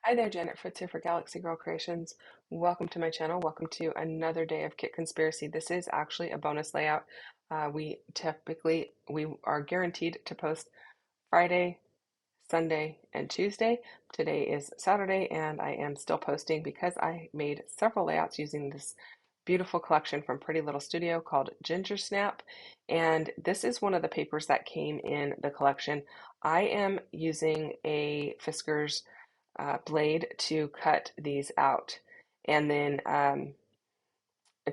Hi there, Janet Fritz here for Galaxy Girl Creations. Welcome to my channel. Welcome to another day of Kit Conspiracy. This is actually a bonus layout. We are guaranteed to post Friday, Sunday, and Tuesday. Today is Saturday, and I am still posting because I made several layouts using this beautiful collection from Pretty Little Studio called Ginger Snap. And this is one of the papers that came in the collection. I am using a Fiskars blade to cut these out, and then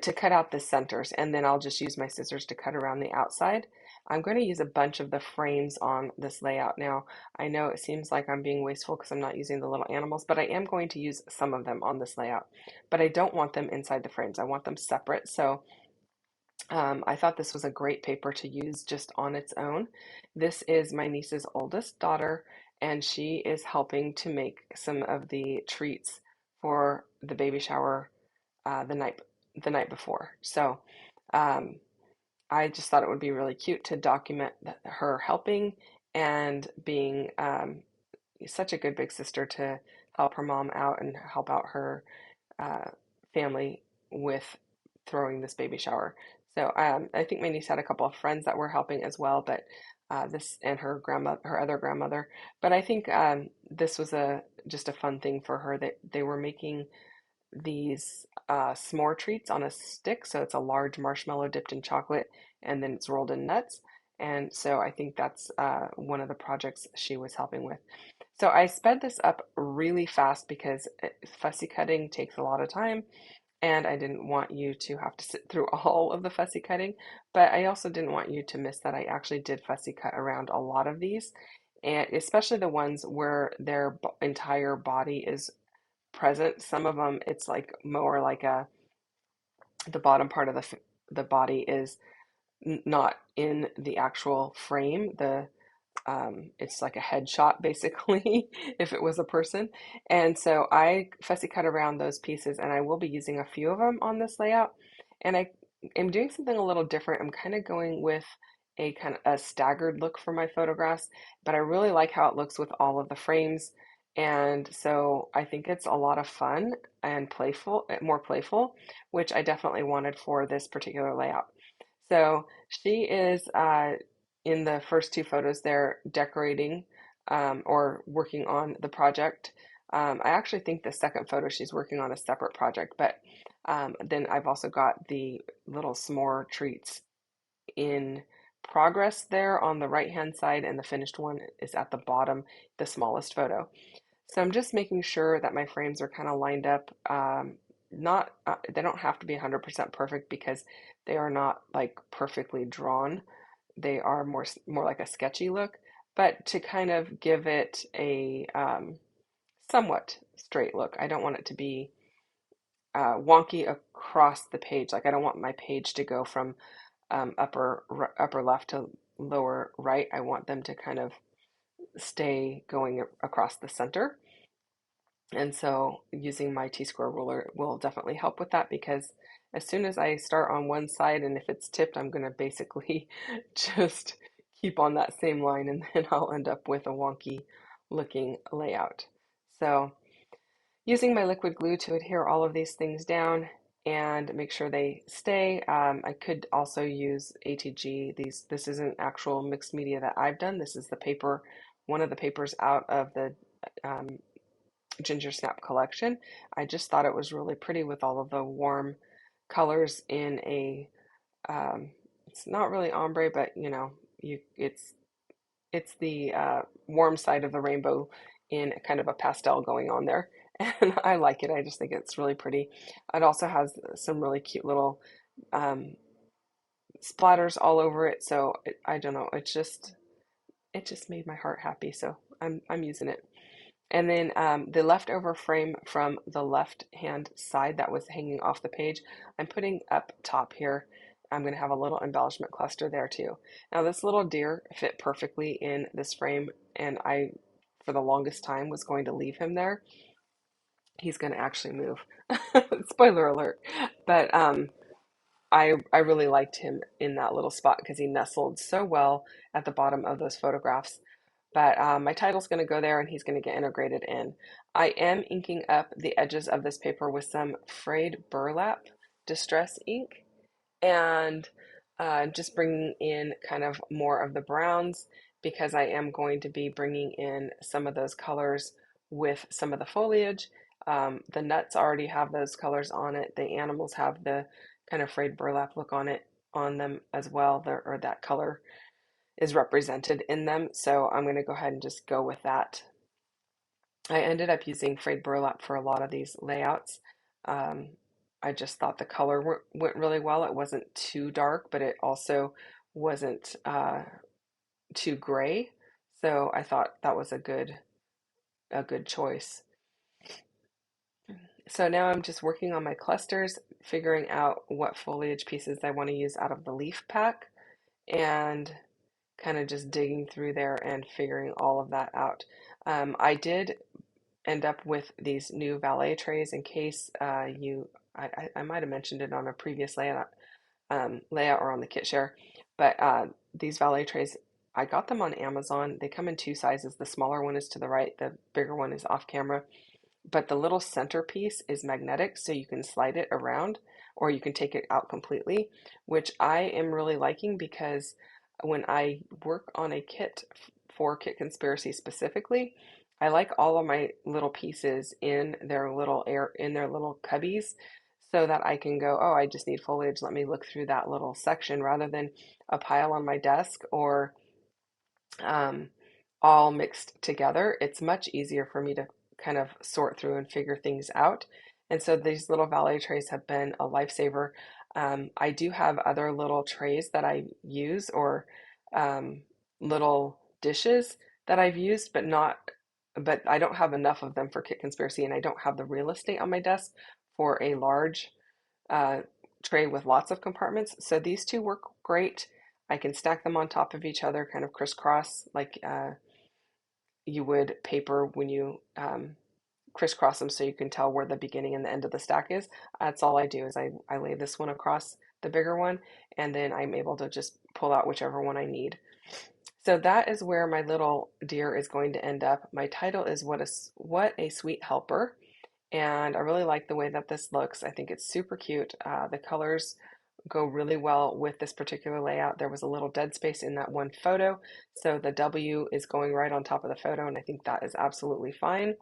to cut out the centers, and then I'll just use my scissors to cut around the outside. I'm going to use a bunch of the frames on this layout. Now, I know it seems like I'm being wasteful because I'm not using the little animals, but I am going to use some of them on this layout. But I don't want them inside the frames. I want them separate. So I thought this was a great paper to use just on its own. This is my niece's oldest daughter, and she is helping to make some of the treats for the baby shower the night before. So um, I just thought it would be really cute to document her helping and being such a good big sister to help her mom out and help out her uh, family with throwing this baby shower. So I think my niece had a couple of friends that were helping as well, but this and her other grandmother. But I think this was a just a fun thing for her that they were making these s'more treats on a stick. So it's a large marshmallow dipped in chocolate and then it's rolled in nuts. And so I think that's one of the projects she was helping with. So I sped this up really fast because fussy cutting takes a lot of time, and I didn't want you to have to sit through all of the fussy cutting, but I also didn't want you to miss that I actually did fussy cut around a lot of these, and especially the ones where their entire body is present. Some of them, it's like more like the bottom part of the body is not in the actual frame. It's like a headshot basically, if it was a person. And so I fussy cut around those pieces, and I will be using a few of them on this layout. And I am doing something a little different. I'm kind of going with a kind of a staggered look for my photographs, but I really like how it looks with all of the frames. And so I think it's a lot of fun and playful, more playful, which I definitely wanted for this particular layout. So she is in the first two photos there decorating or working on the project. I actually think the second photo she's working on a separate project, but then I've also got the little s'more treats in progress there on the right hand side, and the finished one is at the bottom, the smallest photo. So I'm just making sure that my frames are kind of lined up. Not They don't have to be 100% perfect because they are not like perfectly drawn. They are more like a sketchy look, but to kind of give it a somewhat straight look. I don't want it to be wonky across the page. Like I don't want my page to go from upper left to lower right. I want them to kind of stay going across the center. And so using my T-square ruler will definitely help with that because as soon as I start on one side and if it's tipped, I'm going to basically just keep on that same line and then I'll end up with a wonky looking layout. So using my liquid glue to adhere all of these things down and make sure they stay. I could also use ATG. This isn't actual mixed media that I've done. This is the paper, one of the papers out of the um, Ginger Snap collection. I just thought it was really pretty with all of the warm colors in a it's not really ombre, but you know, it's the warm side of the rainbow in kind of a pastel going on there. And I like it. I just think it's really pretty. It also has some really cute little um, splatters all over it. So I don't know. It just made my heart happy. So I'm using it. And then the leftover frame from the left hand side that was hanging off the page, I'm putting up top here. I'm going to have a little embellishment cluster there too. Now this little deer fit perfectly in this frame, and I, for the longest time, was going to leave him there. He's going to actually move. Spoiler alert. But I really liked him in that little spot because he nestled so well at the bottom of those photographs. But my title's going to go there and he's going to get integrated in. I am inking up the edges of this paper with some frayed burlap distress ink and just bringing in kind of more of the browns because I am going to be bringing in some of those colors with some of the foliage. The nuts already have those colors on it. The animals have the kind of frayed burlap look on them as well, or that color is represented in them. So I'm going to go ahead and just go with that. I ended up using frayed burlap for a lot of these layouts. Um, I just thought the color went really well. It wasn't too dark, but it also wasn't too gray. So I thought that was a good choice. So now I'm just working on my clusters, figuring out what foliage pieces I want to use out of the leaf pack, and kind of just digging through there and figuring all of that out. I did end up with these new valet trays in case I might have mentioned it on a previous layout or on the kit share, but these valet trays, I got them on Amazon. They come in two sizes. The smaller one is to the right, the bigger one is off camera. But the little centerpiece is magnetic, so you can slide it around or you can take it out completely, which I am really liking because when I work on a kit for Kit Conspiracy specifically, I like all of my little pieces in their little cubbies so that I can go, oh, I just need foliage. Let me look through that little section rather than a pile on my desk or um, all mixed together. It's much easier for me to kind of sort through and figure things out. And so these little valet trays have been a lifesaver. I do have other little trays that I use or um, little dishes that I've used, but I don't have enough of them for Kit Conspiracy, and I don't have the real estate on my desk for a large uh, tray with lots of compartments. So these two work great. I can stack them on top of each other, kind of crisscross, like you would paper when you crisscross them so you can tell where the beginning and the end of the stack is. That's all I do is I lay this one across the bigger one, and then I'm able to just pull out whichever one I need. So that is where my little deer is going to end up. My title is What a Sweet Helper. And I really like the way that this looks. I think it's super cute. The colors go really well with this particular layout. There was a little dead space in that one photo, so the W is going right on top of the photo, and I think that is absolutely fine.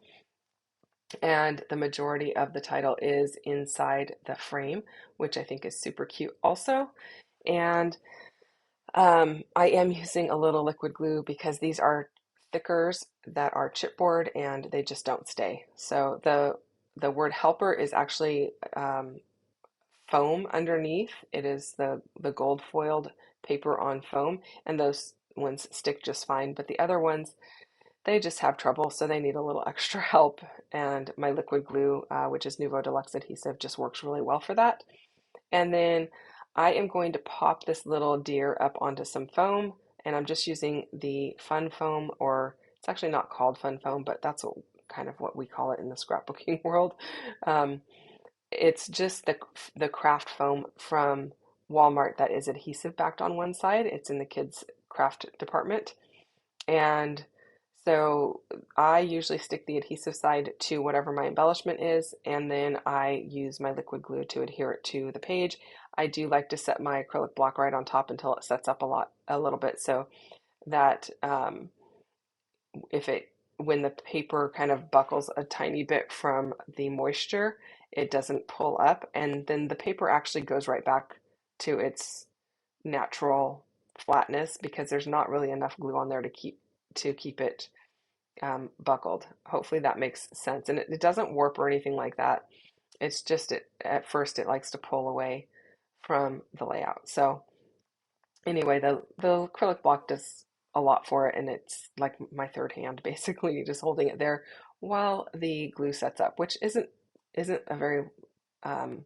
And the majority of the title is inside the frame, which I think is super cute also. And I am using a little liquid glue because these are thickers that are chipboard and they just don't stay. So the word helper is actually foam underneath. It is the gold foiled paper on foam, and those ones stick just fine. But the other ones, they just have trouble, so they need a little extra help. And my liquid glue, which is Nuvo Deluxe adhesive, just works really well for that. And then I am going to pop this little deer up onto some foam, and I'm just using the fun foam, or it's actually not called fun foam, but that's kind of what we call it in the scrapbooking world. Um, it's just the craft foam from Walmart that is adhesive backed on one side. It's in the kids' craft department. And so I usually stick the adhesive side to whatever my embellishment is, and then I use my liquid glue to adhere it to the page. I do like to set my acrylic block right on top until it sets up a little bit, so that if it when the paper kind of buckles a tiny bit from the moisture, it doesn't pull up, and then the paper actually goes right back to its natural flatness because there's not really enough glue on there to keep it buckled. Hopefully that makes sense. And it doesn't warp or anything like that. It's just at first it likes to pull away from the layout. So anyway, the acrylic block does a lot for it, and it's like my third hand basically, just holding it there while the glue sets up, which isn't um,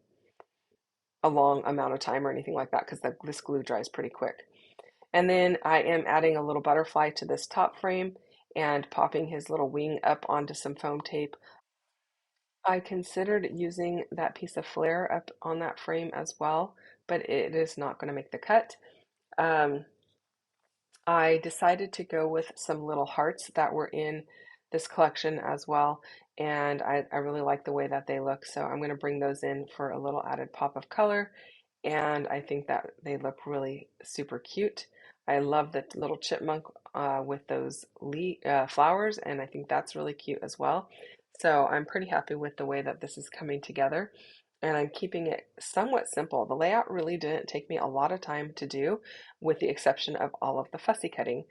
a long amount of time or anything like that because this glue dries pretty quick. And then I am adding a little butterfly to this top frame and popping his little wing up onto some foam tape. I considered using that piece of flare up on that frame as well, but it is not going to make the cut. Um, I decided to go with some little hearts that were in this collection as well, and I really like the way that they look, so I'm going to bring those in for a little added pop of color, and I think that they look really super cute. I love the little chipmunk with those flowers, and I think that's really cute as well. So I'm pretty happy with the way that this is coming together, and I'm keeping it somewhat simple. The layout really didn't take me a lot of time to do, with the exception of all of the fussy cutting.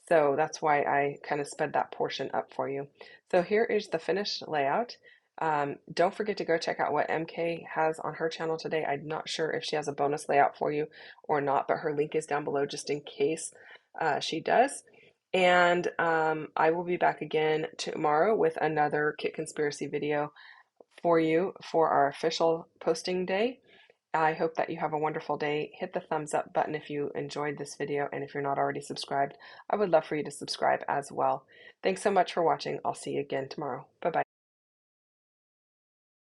So that's why I kind of sped that portion up for you. So here is the finished layout. Don't forget to go check out what MK has on her channel today. I'm not sure if she has a bonus layout for you or not, but her link is down below just in case she does. And I will be back again tomorrow with another Kit Conspiracy video for you for our official posting day. I hope that you have a wonderful day. Hit the thumbs up button if you enjoyed this video, and if you're not already subscribed, I would love for you to subscribe as well. Thanks so much for watching. I'll see you again tomorrow. Bye bye.